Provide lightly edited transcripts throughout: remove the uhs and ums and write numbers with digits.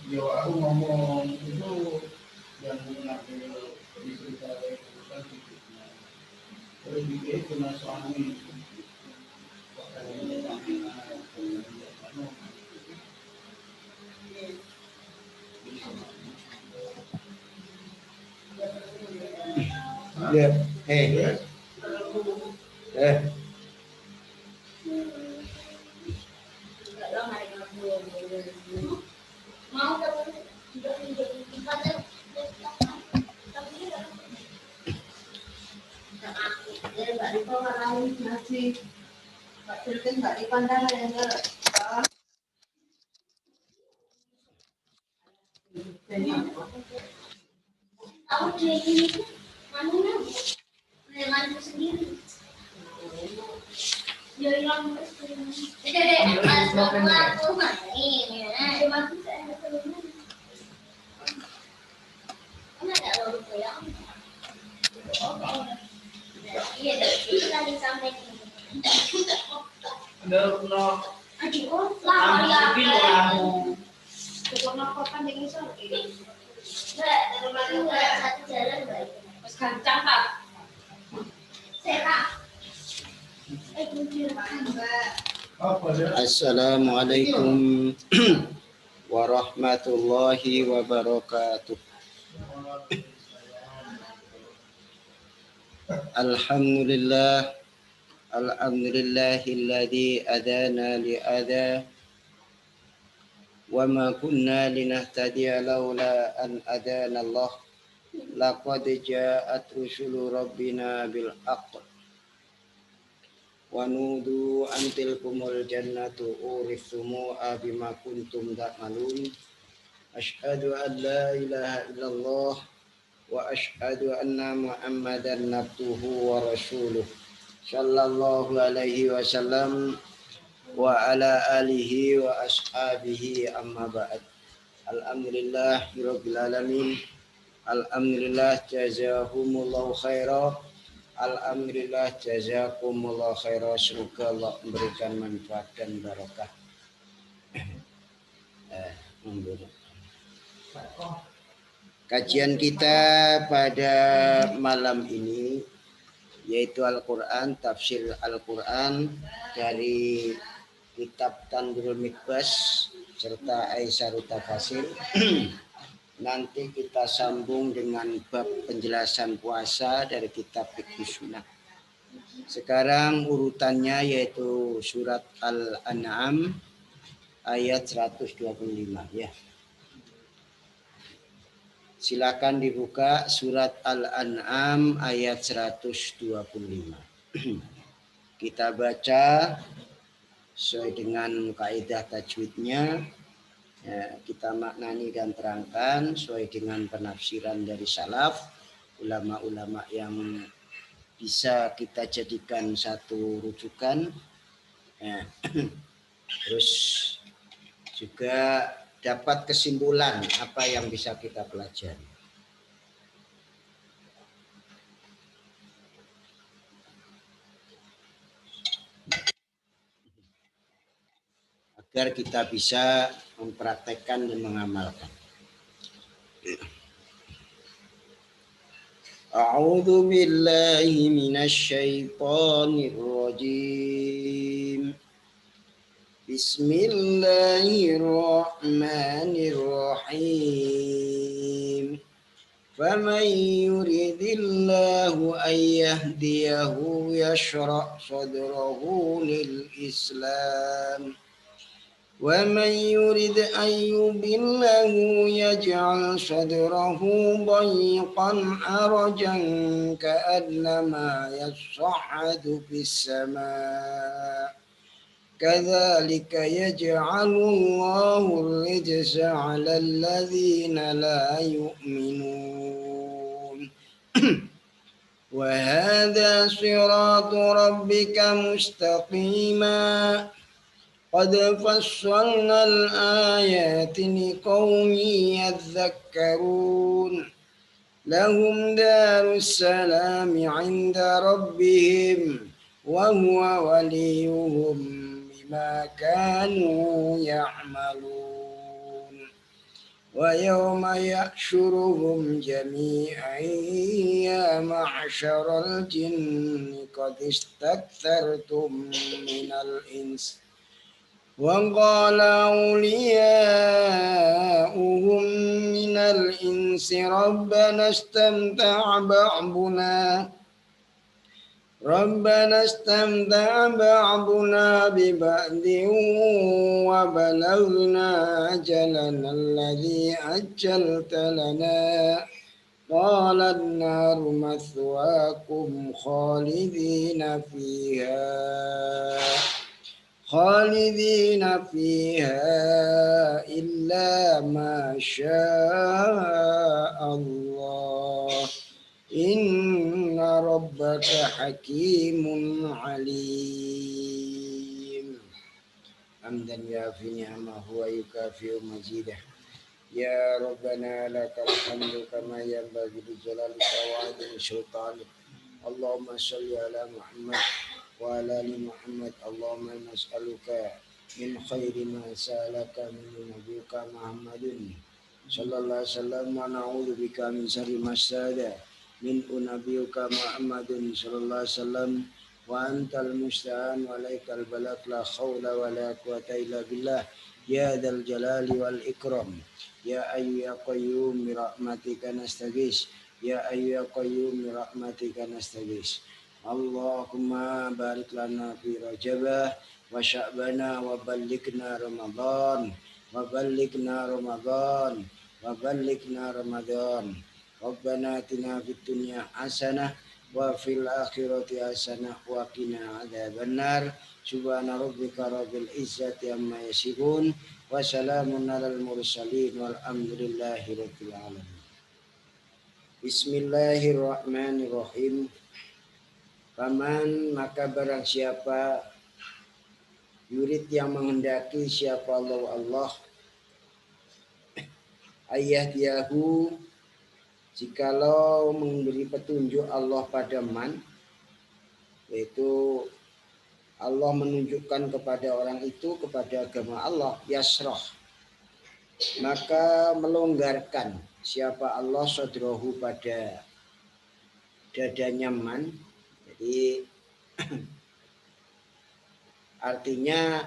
Yo aku ngomong itu yang mengambil istri saya itu kan hidupnya. Terus dia punya suami Ya, Assalamualaikum warahmatullahi wabarakatuh. Alhamdulillah, alhamdulillahilladzi adana li'adha wa ma kunna linahtadiya laula an adana Allah. Laqad ja'at rusulu rabbina bil haqq wa nudu an tilkumul jannatu urithumuha bima kuntum ta'malun. Asyhadu an la ilaha illallah wa asyhadu anna Muhammadan abduhu wa rasuluh sallallahu alaihi wasallam wa ala alihi wa ashabihi amma ba'd. Alhamdulillahirabbil alamin. Alhamdulillah jazakumullahu khairan. Alhamdulillah jazakumullahu khairan. Semoga Allah memberikan manfaat dan barakah. Kajian kita pada malam ini yaitu Al-Quran, tafsir Al-Quran dari kitab Tanbirul Mikbas serta Aisyarut Tafasir. Nanti kita sambung dengan bab penjelasan puasa dari kitab Fiqh Sunnah. Sekarang urutannya yaitu surat Al-An'am ayat 125 ya. Silakan dibuka surat Al-An'am ayat 125. Kita baca sesuai dengan kaidah tajwidnya. Ya, kita maknani dan terangkan sesuai dengan penafsiran dari salaf, ulama-ulama yang bisa kita jadikan satu rujukan. Ya. Terus juga dapat kesimpulan apa yang bisa kita pelajari. Agar kita bisa mempraktekkan dan mengamalkan. A'udzu billahi minasyaitonir rajim. Bismillahirrahmanirrahim. Faman yuridillahu an yahdiyahu yashrah sadrahu lil Islam. Wa man yurid an yudillahu yaj'al sadrahu dayiqan harajan ka'annama yas'adu fis sama'. Kadzalika yaj'alu Allahu ar-rijsa 'alal ladzina la yu'minun. Wa hadza siratu rabbika mustaqima. Qad fassalna al-ayati liqaumin yadhakkarun. Lahum darus salami 'inda rabbihim wa huwa waliyuhum bima kanu ya'malun. ويوم يحشرهم جميعا يا معشر الجن قد استكثرتم من الإنس وقال أولياؤهم من الإنس ربنا استمتع بعضنا ببعض وبلغنا أجلنا الذي أجلت لنا قال النار مثواكم خالدين فيها إلا ما شاء الله إن ربك حكيم عليم حمدا يوافي نعمه ويكافئ مزيده يا ربنا لك الحمد كما ينبغي لجلالك وعظيم سلطانك اللهم صل على محمد وعلى آل محمد اللهم نسألك من خير ما سألك من نبيك محمد صلى الله عليه وسلم ونعوذ بك من شر ما استعاذ من نبيك محمد صلى الله عليه وسلم وأنت المستعان وعليك البلاغ لا حول ولا قوة إلا بالله يا ذا الجلال والإكرام يا أيها يا قيوم برحمتك نستغيث يا أيها يا قيوم برحمتك نستغيث اللهم بارك لنا في رجب وشعبنا وبلغنا رمضان ربنا آتنا في الدنيا حسنة وفي الآخرة حسنة وقنا عذاب النار سبحان ربك رب العزة عما يصفون وسلام على المرسلين والحمد لله رب العالمين. Bismillahirrahmanirrahim. Paman maka barang siapa yurid yang menghendaki siapa Allah ayah diahu jikalau memberi petunjuk Allah pada man, yaitu Allah menunjukkan kepada orang itu kepada agama Allah, yasroh, maka melonggarkan siapa Allah sodrohu pada dadanya man. Jadi artinya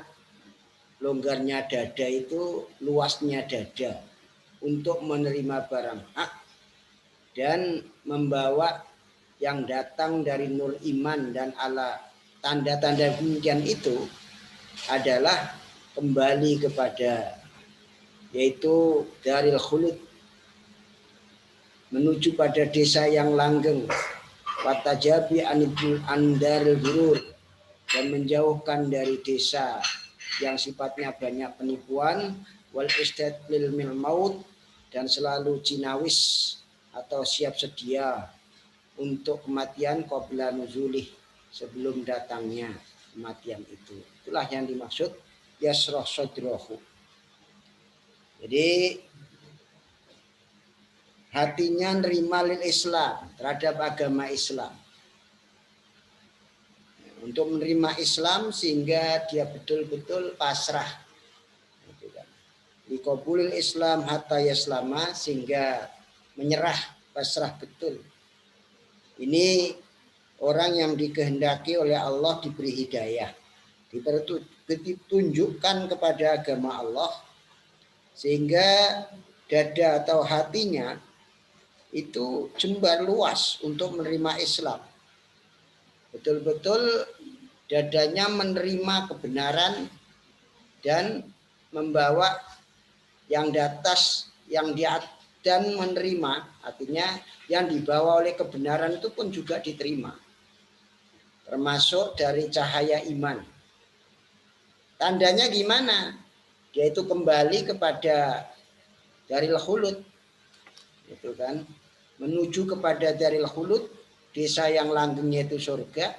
longgarnya dada itu luasnya dada untuk menerima barang hak dan membawa yang datang dari nur iman dan ala tanda-tanda demikian itu adalah kembali kepada yaitu daril khulud menuju pada desa yang langgeng watajabi andaril gurur dan menjauhkan dari desa yang sifatnya banyak penipuan wal istadlil mil maut dan selalu cinawis atau siap sedia untuk kematian qabla nuzulih sebelum datangnya kematian itu. Itulah yang dimaksud yasroh sodrohu. Jadi hatinya nerima lil Islam terhadap agama Islam. Untuk menerima Islam sehingga dia betul-betul pasrah. Liqabulil Islam hatta yaslama sehingga menyerah pasrah betul. Ini orang yang dikehendaki oleh Allah diberi hidayah, ditunjukkan kepada agama Allah sehingga dada atau hatinya itu jembar luas untuk menerima Islam. Betul-betul dadanya menerima kebenaran dan membawa yang di atas, yang di atas dan menerima, artinya yang dibawa oleh kebenaran itu pun juga diterima. Termasuk dari cahaya iman. Tandanya gimana? Dia itu kembali kepada daril khulud. Itu kan, menuju kepada daril khulud, desa yang langgengnya itu surga,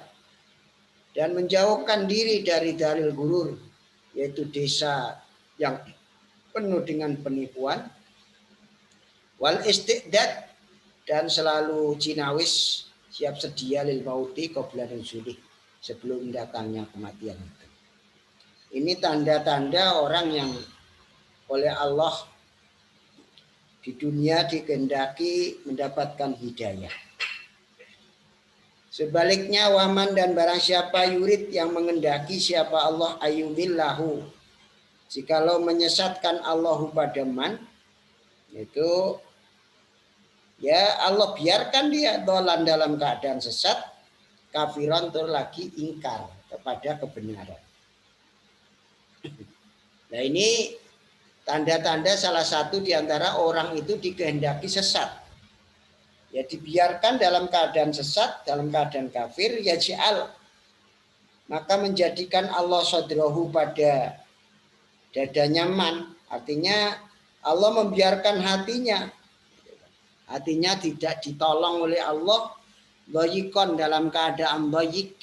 dan menjauhkan diri dari daril gurur, yaitu desa yang penuh dengan penipuan. Wal istiqdad dan selalu cinawis siap sedia lil mauti qabla nuzulih sebelum datangnya kematian itu. Ini tanda-tanda orang yang oleh Allah di dunia dikehendaki mendapatkan hidayah. Sebaliknya waman dan barang siapa yurid yang mengendaki siapa Allah ayumillahu, jikalau menyesatkan Allahu pada man, itu ya Allah biarkan dia dolan dalam keadaan sesat, kafiran lagi ingkar kepada kebenaran. Nah ini tanda-tanda salah satu di antara orang itu dikehendaki sesat. Ya dibiarkan dalam keadaan sesat, dalam keadaan kafir, ya ja'al. Maka menjadikan Allah sadrahu pada dadanya man. Artinya Allah membiarkan hatinya. Hatinya tidak ditolong oleh Allah. Doyikon dalam keadaan doyik.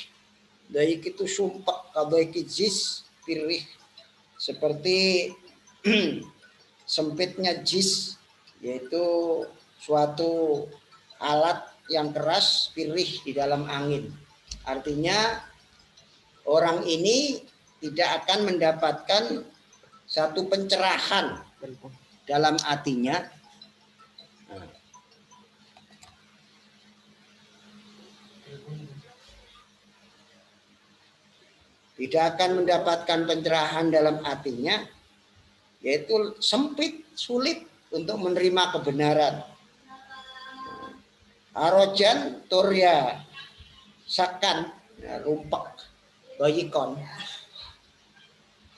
Doyik itu sumpah, doyik jis, firih. Seperti sempitnya jis, yaitu suatu alat yang keras, firih di dalam angin. Artinya orang ini tidak akan mendapatkan satu pencerahan dalam hatinya. Tidak akan mendapatkan pencerahan dalam hatinya, yaitu sempit, sulit untuk menerima kebenaran. Arojan turya sakan, rumpak, bayikon.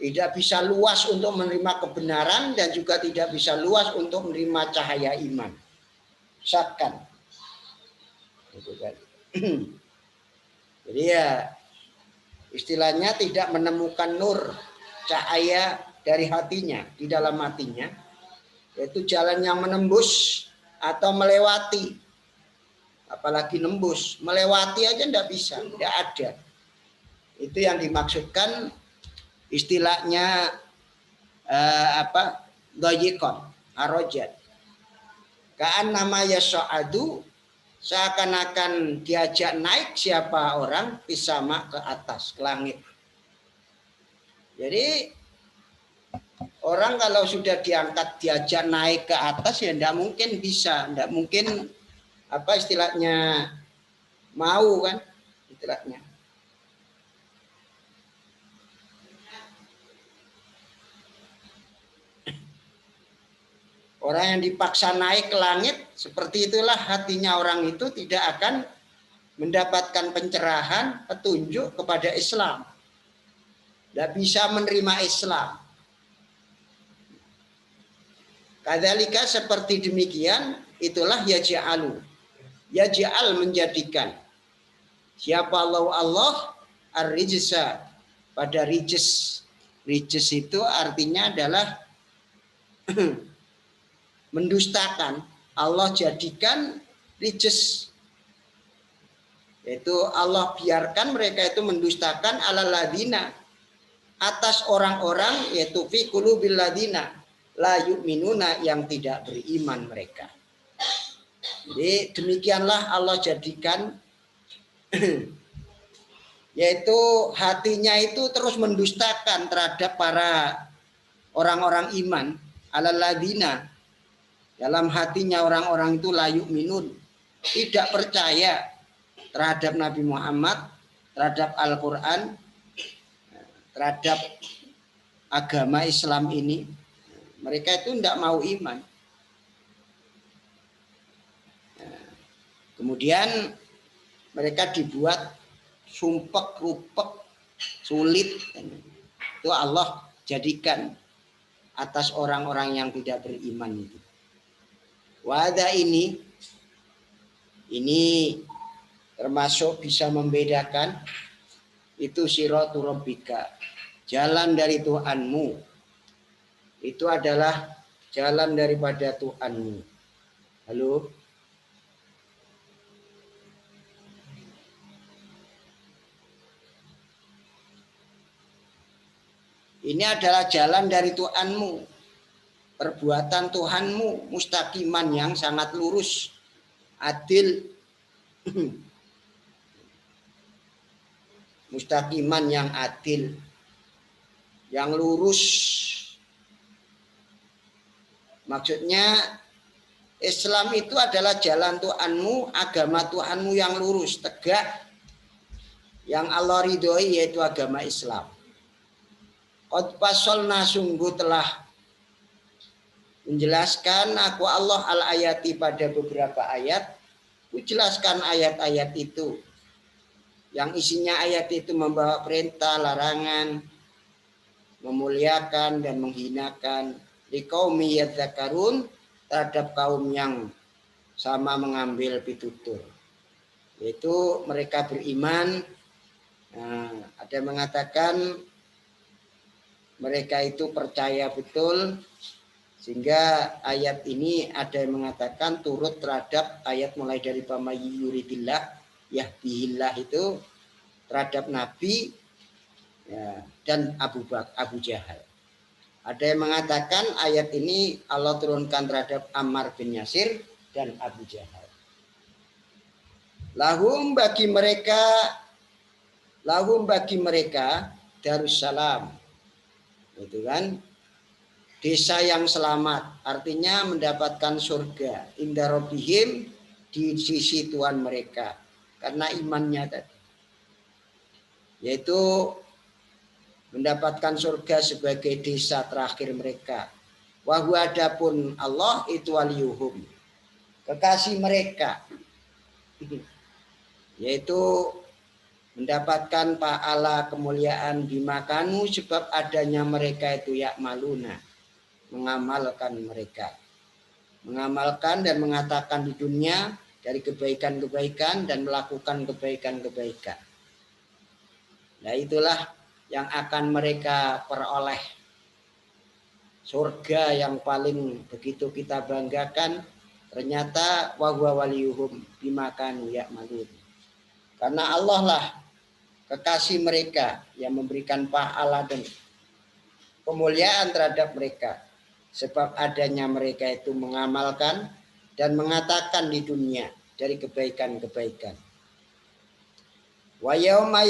Tidak bisa luas untuk menerima kebenaran dan juga tidak bisa luas untuk menerima cahaya iman. Sakan. Jadi ya istilahnya tidak menemukan nur, cahaya dari hatinya, di dalam hatinya. Yaitu jalan yang menembus atau melewati. Apalagi nembus, melewati aja enggak bisa, enggak ada. Itu yang dimaksudkan istilahnya doyikon, arojat. Kaan nama yasa'adu, seakan-akan diajak naik siapa orang pisama ke atas, ke langit. Jadi orang kalau sudah diangkat diajak naik ke atas ya enggak mungkin bisa, enggak mungkin apa istilahnya mau kan istilahnya. Orang yang dipaksa naik ke langit seperti itulah hatinya orang itu tidak akan mendapatkan pencerahan, petunjuk kepada Islam. Tidak bisa menerima Islam. Kadzalika seperti demikian itulah yaj'alu. Yaj'al menjadikan siapa Allah ar-rijsa pada rijis. Rijis itu artinya adalah mendustakan. Allah jadikan rijis, yaitu Allah biarkan mereka itu mendustakan alaladina atas orang-orang, yaitu fi qulubil ladina la yu'minuna yang tidak beriman mereka. Jadi demikianlah Allah jadikan yaitu hatinya itu terus mendustakan terhadap para orang-orang iman, alaladina dalam hatinya orang-orang itu la yu'minun, tidak percaya terhadap Nabi Muhammad, terhadap Al-Quran, terhadap agama Islam ini. Mereka itu tidak mau iman. Kemudian mereka dibuat sumpek, rupek, sulit. Itu Allah jadikan atas orang-orang yang tidak beriman itu. Wada ini termasuk bisa membedakan itu siratul rabbika, jalan dari Tuhanmu. Itu adalah jalan daripada Tuhanmu. Halo? Ini adalah jalan dari Tuhanmu, perbuatan Tuhanmu, mustaqiman yang sangat lurus, adil, mustaqiman yang adil, yang lurus. Maksudnya Islam itu adalah jalan Tuhanmu, agama Tuhanmu yang lurus, tegak, yang Allah ridhoi, yaitu agama Islam. Qad fasalna, sungguh telah menjelaskan aku Allah al-ayati pada beberapa ayat. Kujelaskan ayat-ayat itu. Yang isinya ayat itu membawa perintah, larangan, memuliakan dan menghinakan. Liqaumi yadzakarun, terhadap kaum yang sama mengambil pitutur. Yaitu mereka beriman. Nah, ada yang mengatakan mereka itu percaya betul, sehingga ayat ini ada yang mengatakan turut terhadap ayat mulai dari pamayuridillah yahdihillah itu terhadap Nabi ya, dan Abu Jahal. Ada yang mengatakan ayat ini Allah turunkan terhadap Ammar bin Yasir dan Abu Jahal. Lahum bagi mereka Darussalam, itu kan desa yang selamat, artinya mendapatkan surga inda rabbihim, di sisi Tuhan mereka karena imannya tadi, yaitu mendapatkan surga sebagai desa terakhir mereka. Wahyu adapun Allah itu waliyuhum, kekasih mereka, yaitu mendapatkan pahala kemuliaan bimakanu, sebab adanya mereka itu yakmaluna, mengamalkan mereka, mengamalkan dan mengatakan di dunia dari kebaikan-kebaikan dan melakukan kebaikan-kebaikan. Nah, itulah yang akan mereka peroleh, surga yang paling begitu kita banggakan. Ternyata wa huwa waliyuhum bima kanu ya'malun. Karena Allah lah kekasih mereka yang memberikan pahala dan kemuliaan terhadap mereka, sebab adanya mereka itu mengamalkan dan mengatakan di dunia dari kebaikan-kebaikan. Wa yauma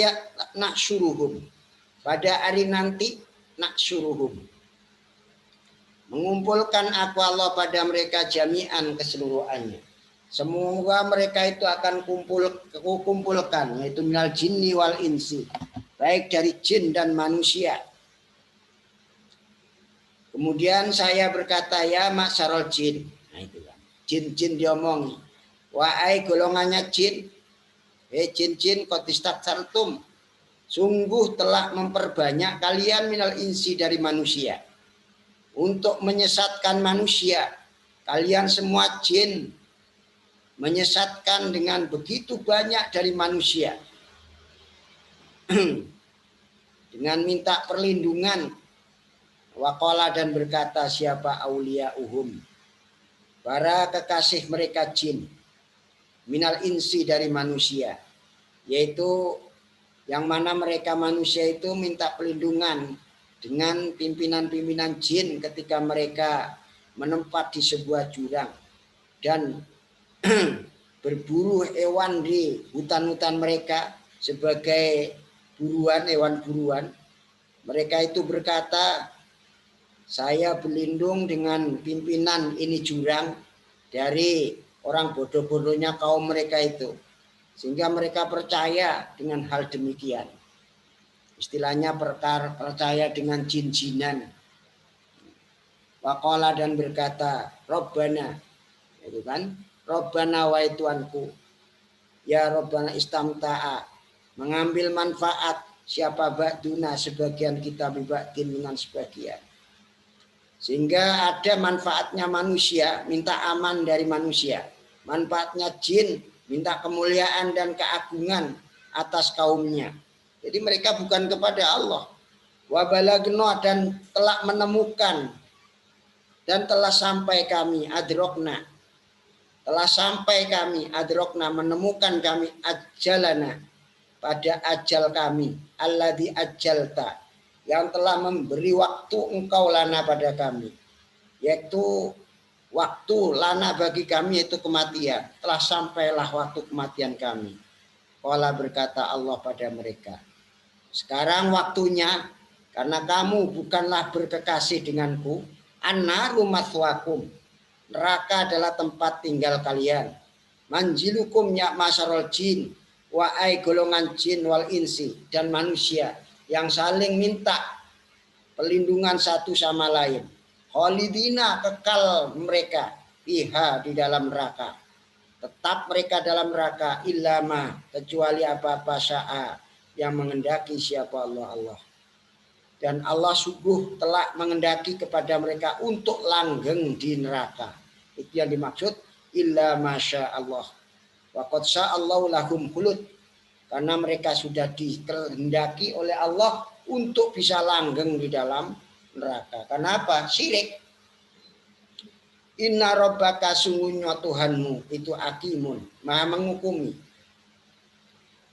nahsyuruhum, pada hari nanti nahsyuruhum, mengumpulkan aku Allah pada mereka jami'an, keseluruhannya. Semoga mereka itu akan kumpulkan, yaitu minal jinni wal insi, baik dari jin dan manusia. Kemudian saya berkata, ya masyarul jin. Nah itu kan, jin-jin diomongi. Wahai golongannya jin, jin-jin kotistaktsartum, sungguh telah memperbanyak kalian minal insi, dari manusia, untuk menyesatkan manusia. Kalian semua jin menyesatkan dengan begitu banyak dari manusia. Dengan minta perlindungan. Waqala, dan berkata siapa aulia uhum, para kekasih mereka jin, minal insi, dari manusia, yaitu yang mana mereka manusia itu minta perlindungan dengan pimpinan-pimpinan jin ketika mereka menempat di sebuah jurang dan berburu hewan di hutan-hutan mereka sebagai buruan, hewan buruan. Mereka itu berkata, saya berlindung dengan pimpinan ini jurang dari orang bodoh-bodohnya kaum mereka itu. Sehingga mereka percaya dengan hal demikian. Istilahnya percaya dengan jin-jinan. Waqala, dan berkata, Robbana, itu kan, Robbana wahai Tuanku, ya Robbana istamta'a, mengambil manfaat siapa ba'duna, sebagian kita bibatin dengan sebagian. Sehingga ada manfaatnya manusia, minta aman dari manusia. Manfaatnya jin, minta kemuliaan dan keagungan atas kaumnya. Jadi mereka bukan kepada Allah. Wa balagno, dan telah menemukan dan telah sampai kami adrokna. Telah sampai kami adrokna, menemukan kami ajalana, pada ajal kami. Alladzi ajalta, yang telah memberi waktu engkau lana pada kami, yaitu waktu lana bagi kami, yaitu kematian. Telah sampailah waktu kematian kami. Qala, berkata Allah pada mereka, sekarang waktunya, karena kamu bukanlah berkekasih denganku, annaru mathwakum, neraka adalah tempat tinggal kalian. Manjilukum ya masyarul jin, wahai golongan jin wal insi dan manusia yang saling minta perlindungan satu sama lain. Khalidina, kekal mereka fiha di dalam neraka. Tetap mereka dalam neraka illama, kecuali apa-apa syaa yang mengendaki siapa Allah. Dan Allah sungguh telah mengendaki kepada mereka untuk langgeng di neraka. Itu yang dimaksud illa masya Allah. Wa qad sya'allahu lahum khulud. Karena mereka sudah dikehendaki oleh Allah untuk bisa langgeng di dalam neraka. Kenapa? Syirik. Inna rabbaka, sungguhnya Tuhanmu itu hakimun, maha menghukumi.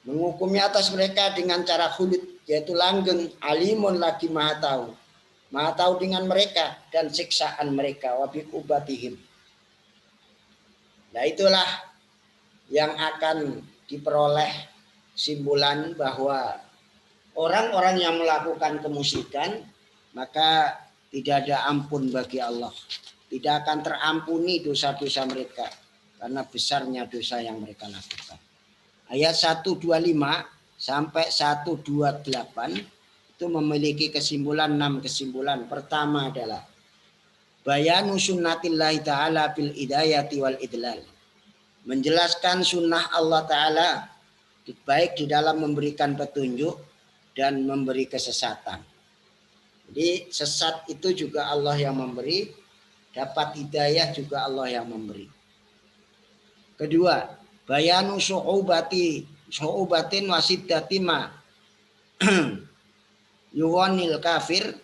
Menghukumi atas mereka dengan cara khulud, yaitu langgeng. Alimun, lagi maha tahu. Maha tahu dengan mereka dan siksaan mereka. Wabiqubatihim. Nah itulah yang akan diperoleh simpulan bahwa orang-orang yang melakukan kemusyrikan maka tidak ada ampun bagi Allah. Tidak akan terampuni dosa-dosa mereka karena besarnya dosa yang mereka lakukan. Ayat 125 sampai 128 itu memiliki kesimpulan 6 kesimpulan. Pertama adalah bayanu sunnatillahi ta'ala bil hidayati wal idlal. Menjelaskan sunnah Allah Ta'ala baik di dalam memberikan petunjuk dan memberi kesesatan. Jadi sesat itu juga Allah yang memberi, dapat hidayah juga Allah yang memberi. Kedua, bayanu su'ubatin wasiddatima yu'anil kafir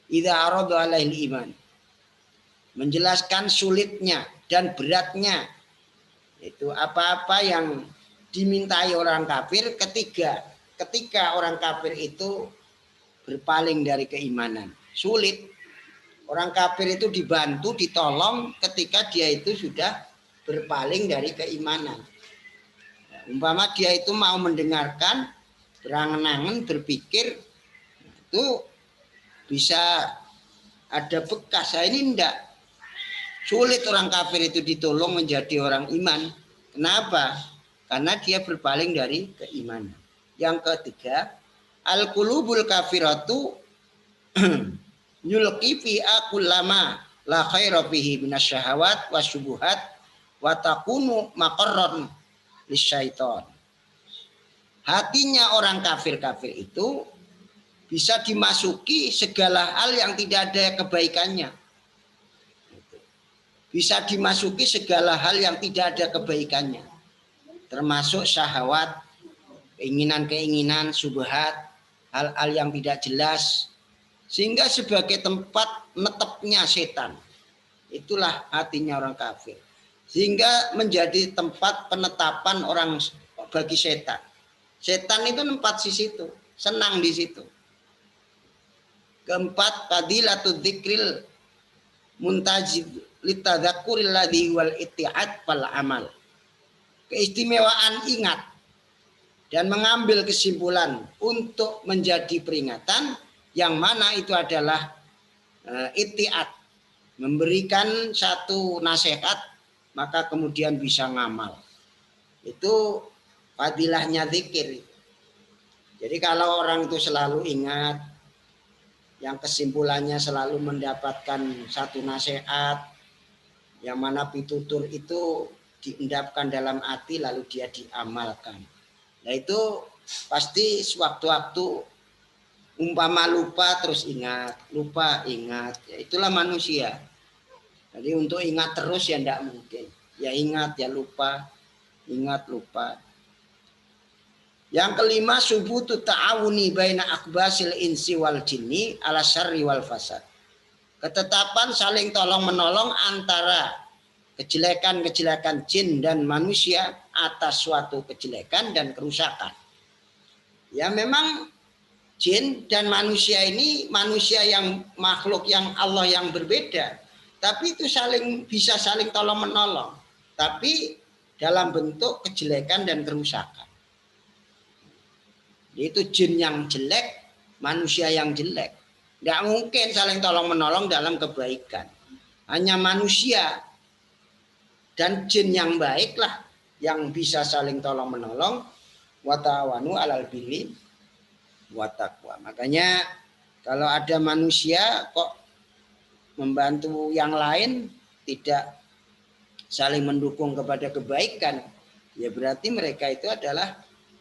idza arada alaihil iman. Menjelaskan sulitnya dan beratnya itu apa-apa yang dimintai orang kafir ketika orang kafir itu berpaling dari keimanan. Sulit. Orang kafir itu dibantu, ditolong ketika dia itu sudah berpaling dari keimanan. Umpama dia itu mau mendengarkan, berangan-angan, berpikir, itu bisa ada bekas. Nah, ini enggak. Sulit orang kafir itu ditolong menjadi orang iman. Kenapa? Karena dia berpaling dari keimanan. Yang ketiga, al-qulubul kafiratu yulqi fi akullama la khaira fihi minasyahawat wasyubuhat wa takunu maqarran lisyaiton. Hatinya orang kafir-kafir itu bisa dimasuki segala hal yang tidak ada kebaikannya. Bisa dimasuki segala hal yang tidak ada kebaikannya. Termasuk syahwat, keinginan-keinginan, syubhat, hal-hal yang tidak jelas. Sehingga sebagai tempat netepnya setan. Itulah hatinya orang kafir. Sehingga menjadi tempat penetapan orang bagi setan. Setan itu tempat di situ, senang di situ. Keempat, fadilatul dzikril muntajid litadzakuril ladzi wal itti'ad wal amal. Keistimewaan ingat dan mengambil kesimpulan untuk menjadi peringatan yang mana itu adalah itti'ad, memberikan satu nasihat maka kemudian bisa ngamal. Itu fadilahnya zikir. Jadi kalau orang itu selalu ingat, yang kesimpulannya selalu mendapatkan satu nasihat, yang mana pitutur itu diendapkan dalam hati lalu dia diamalkan. Nah itu pasti sewaktu-waktu umpama lupa terus ingat, lupa ingat. Ya, itulah manusia. Jadi untuk ingat terus ya tidak mungkin. Ya ingat ya lupa, ingat lupa. Yang kelima, subutu ta'awuni baina akbasil insi wal jinni ala syarri wal fasad. Ketetapan saling tolong menolong antara kejelekan-kejelekan jin dan manusia atas suatu kejelekan dan kerusakan. Ya memang jin dan manusia ini manusia yang makhluk yang Allah yang berbeda. Tapi itu bisa saling tolong menolong. Tapi dalam bentuk kejelekan dan kerusakan. Itu jin yang jelek, manusia yang jelek. Tidak mungkin saling tolong menolong dalam kebaikan. Hanya manusia dan jin yang baiklah yang bisa saling tolong menolong. Wa ta'awanu 'alal birri wa taqwa. Makanya kalau ada manusia kok membantu yang lain tidak saling mendukung kepada kebaikan, ya berarti mereka itu adalah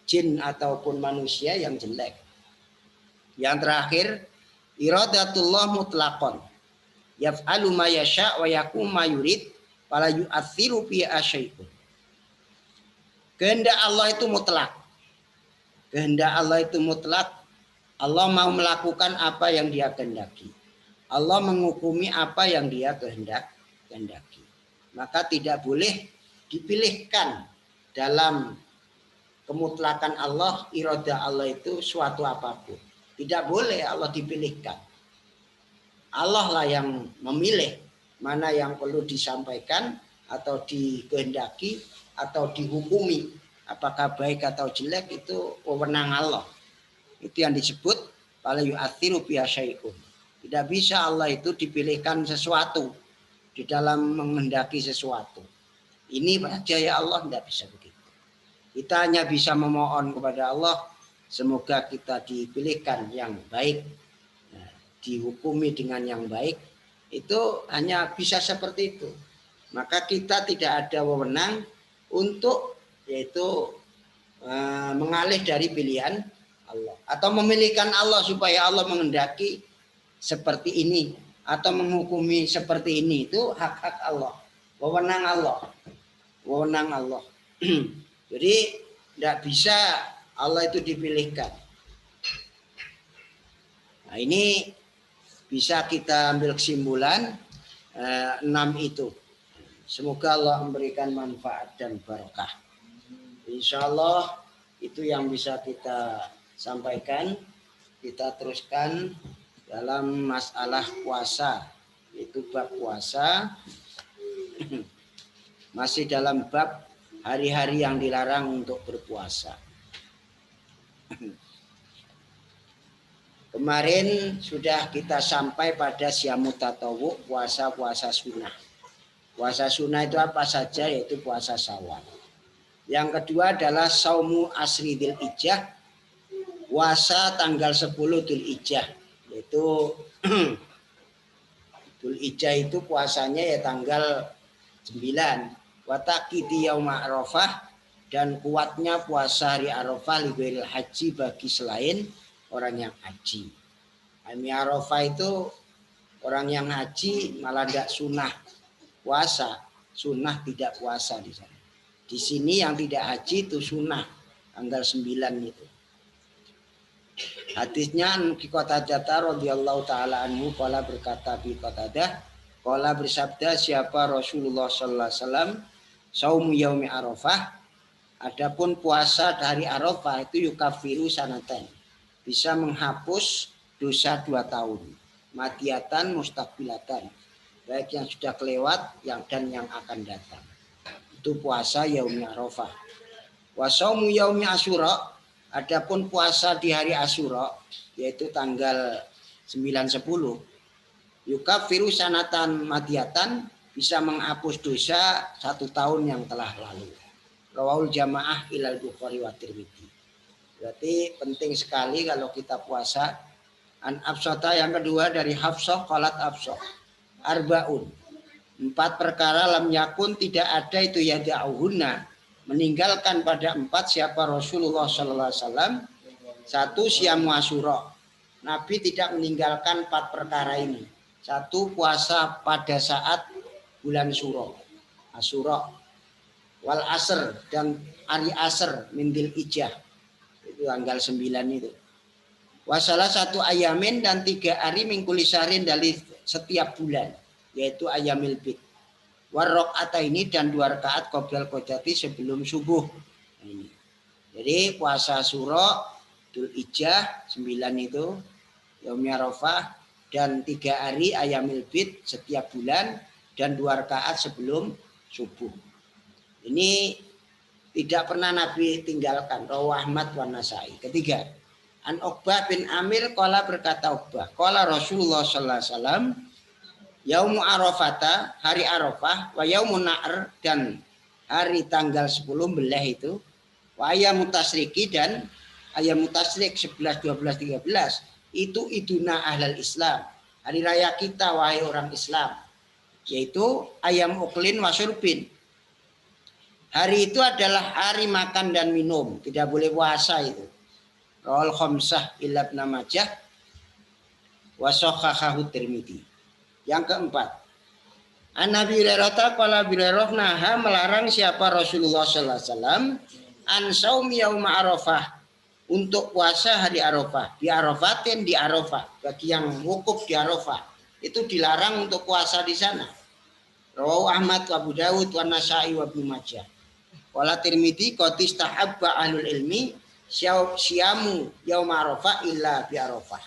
jin ataupun manusia yang jelek. Yang terakhir, iradatullah mutlaqan. Yaf'alu ma yasha' wa yakum ma yurid fala yu'athiru fi asyai'un. Kehendak Allah itu mutlak. Kehendak Allah itu mutlak. Allah mau melakukan apa yang Dia kehendaki. Allah menghukumi apa yang Dia kehendaki. Maka tidak boleh dipilihkan dalam kemutlakan Allah, iradah Allah itu suatu apapun. Tidak boleh Allah dipilihkan. Allah lah yang memilih mana yang perlu disampaikan atau dikehendaki atau dihukumi. Apakah baik atau jelek itu wewenang Allah. Itu yang disebut fala yu'athiru bi asyai'un. Tidak bisa Allah itu dipilihkan sesuatu di dalam menghendaki sesuatu. Ini saja ya Allah, tidak bisa begitu. Kita hanya bisa memohon kepada Allah semoga kita dipilihkan yang baik, dihukumi dengan yang baik. Itu hanya bisa seperti itu. Maka kita tidak ada wewenang untuk yaitu mengalih dari pilihan Allah atau memilihkan Allah supaya Allah menghendaki seperti ini atau menghukumi seperti ini. Itu hak-hak Allah, wewenang Allah, wewenang Allah. Jadi tidak bisa Allah itu dipilihkan. Nah, ini bisa kita ambil kesimpulan 6 itu. Semoga Allah memberikan manfaat dan barokah. Insya Allah itu yang bisa kita sampaikan. Kita teruskan dalam masalah puasa, itu bab puasa. Masih dalam bab hari-hari yang dilarang untuk berpuasa. Kemarin sudah kita sampai pada siyamut tatawwu, puasa-puasa sunnah. Puasa sunnah itu apa saja? Yaitu puasa Syawal. Yang kedua adalah saumu asri Dzulhijjah, puasa tanggal 10 Dzulhijjah. Yaitu Dzulhijjah itu puasanya ya tanggal 9. Wataqidi yauma Arafah, dan kuatnya puasa hari Arafah lighairil haji bagi selain orang yang haji. Hari Arafah itu orang yang haji malah tidak sunnah puasa, sunnah tidak puasa di sana. Di sini yang tidak haji itu sunnah tanggal 9 itu. Hadisnya Abi Qatadah radhiyallahu taala anhu qala berkata Abi Qatadah qala bersabda siapa Rasulullah sallallahu alaihi wasallam saumu yaumi Arafah, adapun puasa dari Arafah itu yukafiru sanatan, bisa menghapus dosa 2 tahun, matiatan mustaqbilatan, baik yang sudah kelewat dan yang akan datang. Itu puasa yaumi Arafah. Wa saumu yaumi Asyura, adapun puasa di hari Asyura yaitu tanggal 9-10, yukafiru sanatan matiatan, bisa menghapus dosa 1 tahun yang telah lalu. Rawahul jamaah ilal Bukhari wa Tirmidzi. Berarti penting sekali kalau kita puasa. An Hafsah, yang kedua dari Hafsah qalat Hafsah arbaun, 4 perkara lam yakun tidak ada itu yada'uhunna, meninggalkan pada 4 siapa Rasulullah sallallahu alaihi wasallam. 1 syamu Asyura, Nabi tidak meninggalkan 4 perkara ini. 1 puasa pada saat bulan Asyura, wal asr, dan hari asr min Dzulhijjah itu tanggal 9 itu. Wasalah 1 ayamin, dan 3 hari mingkuli syahrin dari setiap bulan, yaitu ayamil bid. Warrok'ata ini, dan 2 rakaat qoblal qodati sebelum subuh. Ini. Jadi puasa Asyura, Dzulhijjah 9 itu, yaumi Arafah, dan 3 hari ayamil bid setiap bulan, dan 2 rakaat sebelum subuh. Ini tidak pernah Nabi tinggalkan. Rawahu Ahmad wa Nasai. Ketiga, An Uqbah bin Amir qala berkata Uqbah, qala Rasulullah sallallahu alaihi wasallam, yaumu Arafata, hari Arafah, wa yaumun na'r, dan hari tanggal 10 belah itu, wa ayyamu tasriki, dan ayyamu tasrik 11, 12, 13 itu iduna ahlal Islam, hari raya kita wahai orang Islam, yaitu ayam uklin wa syurbin. Hari itu adalah hari makan dan minum, tidak boleh puasa itu. Rawal khamsah illa Ibnu Majah wa sahhahahu Tirmidzi. Yang keempat, An Nabi Hurairah qala Hurairah naha, melarang siapa Rasulullah sallallahu alaihi wasallam an saumi yaum Arafah, untuk puasa hari Arafah. Di Arafatin, di Arafah, bagi yang wukuf di Arafah itu dilarang untuk puasa di sana. Rawahu Ahmad wa Abu Dawud wa Nasa'i wa Ibnu Majah. Qala Tirmidzi qad istahabba ahlul ilmi syamu yaum Arafah illa bi Arafah.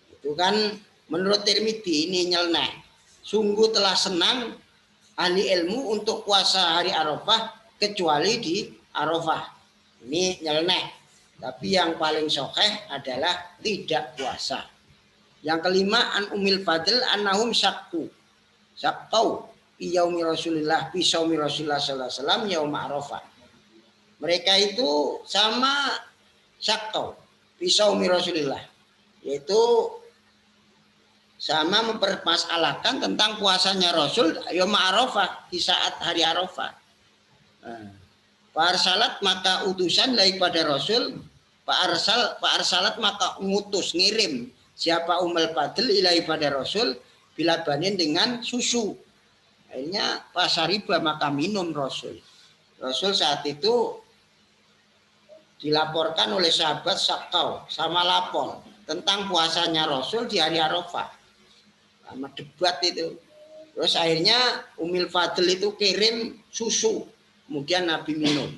Itu kan menurut Tirmidzi ini nyeleneh. Sungguh telah senang ahli ilmu untuk puasa hari Arafah kecuali di Arafah. Ini nyeleneh. Tapi yang paling sahih adalah tidak puasa. Yang kelima, an Umil Fadl annahum syaqau yaumi Rasulillah fi shaumi Rasulillah sallallahu alaihi wasallam yaum Arafah. Mereka itu sama syaqau fi shaumi Rasulillah, yaitu sama mempermasalahkan tentang puasanya Rasul yaum Arafah, di saat hari Arafah. Pak Arsalat, maka utusan daripada Rasul, Pak Arsalat maka ngutus, ngirim siapa Umul Fadl ilahi pada Rasul bila banin dengan susu. Akhirnya pasariba, maka minum Rasul. Rasul saat itu dilaporkan oleh sahabat Sakau sama lapor tentang puasanya Rasul di hari Arafah. Sama debat itu. Terus akhirnya Umul Fadl itu kirim susu, kemudian Nabi minum.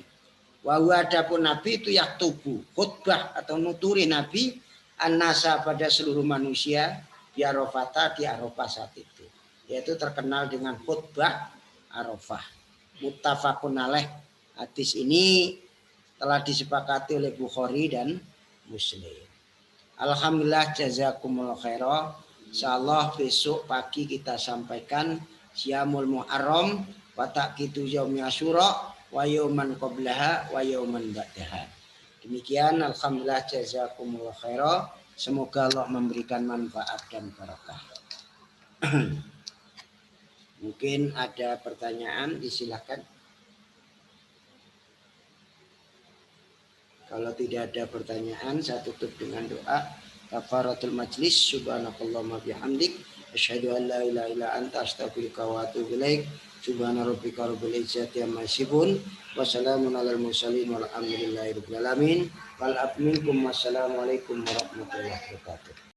Wa adapun Nabi itu yaktubu, khutbah atau nuturi Nabi an-nasa pada seluruh manusia di Arafah, di Arafah saat itu. Yaitu terkenal dengan khutbah Arafah. Muttafaqun alaih. Hadis ini telah disepakati oleh Bukhari dan Muslim. Alhamdulillah, jazakumullah khairah. Insyaallah besok pagi kita sampaikan Syamul Muharram wa taqitu yaumi Asyura wa yauman qablaha wa yauman ba'daha. Demikian, alhamdulillah, jazakumullah khairah. Semoga Allah memberikan manfaat dan barakah. Mungkin ada pertanyaan, disilakan. Kalau tidak ada pertanyaan, saya tutup dengan doa kafaratul majlis. Subhanakallahumma bihamdik asyhadu an la ilaha illa anta astaghfiruka wa atubu ilaik. Subhana rabbika rabbil izzati amma yasifun wa salamun alal mursalin walhamdulillahi rabbil alamin. Wal minkum wassalamu alaikum warahmatullahi wabarakatuh.